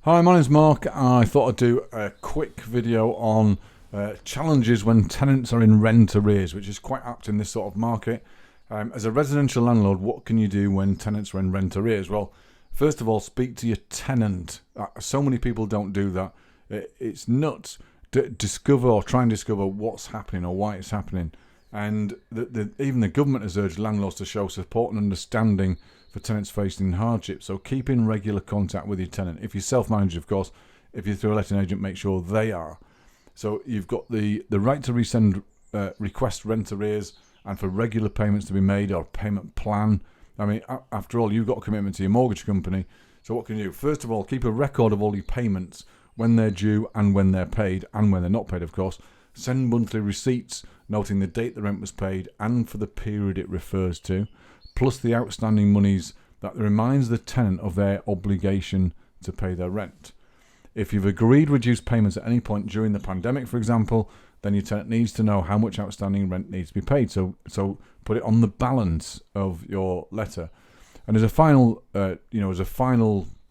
Hi, my name's Mark. I thought I'd do a quick video on challenges when tenants are in rent arrears, which is quite apt in this sort of market. As a residential landlord, what can you do when tenants are in rent arrears? Well, first of all, speak to your tenant. So many people don't do that. It's nuts. Discover or try and discover what's happening or why it's happening. And even the government has urged landlords to show support and understanding for tenants facing hardship. So keep in regular contact with your tenant. If you're self-managed, of course. If you're through a letting agent, make sure they are. So you've got the right to resend request rent arrears and for regular payments to be made or payment plan. I mean, after all, you've got a commitment to your mortgage company. So what can you do? First of all, keep a record of all your payments, when they're due and when they're paid, and when they're not paid, of course. Send monthly receipts noting the date the rent was paid and for the period it refers to, plus the outstanding monies that reminds the tenant of their obligation to pay their rent. If you've agreed reduced payments at any point during the pandemic, for example, then your tenant needs to know how much outstanding rent needs to be paid. So put it on the balance of your letter. And as a final,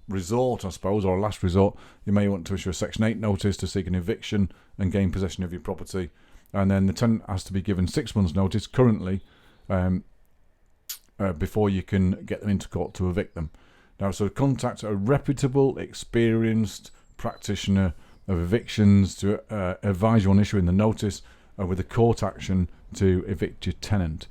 resort, I suppose, or a last resort, you may want to issue a Section 8 notice to seek an eviction and gain possession of your property. And then the tenant has to be given 6 months' notice currently before you can get them into court to evict them. Now, so contact a reputable, experienced practitioner of evictions to advise you on issuing the notice with a court action to evict your tenant.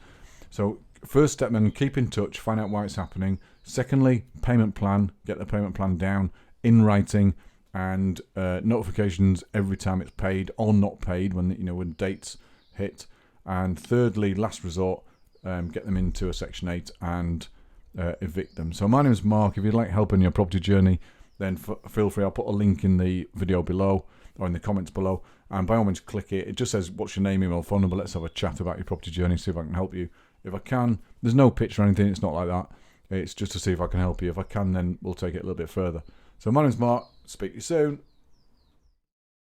So first step then, keep in touch, find out why it's happening. Secondly, payment plan, get the payment plan down in writing and notifications every time it's paid or not paid when dates hit. And thirdly, last resort, get them into a Section 8 and evict them. So my name is Mark. If you'd like help in your property journey, then feel free. I'll put a link in the video below or in the comments below. And by all means, click it. It just says, what's your name, email, phone number. Let's have a chat about your property journey, see if I can help you. If I can, there's no pitch or anything. It's not like that. It's just to see if I can help you. If I can, then we'll take it a little bit further. So my name's Mark. Speak to you soon.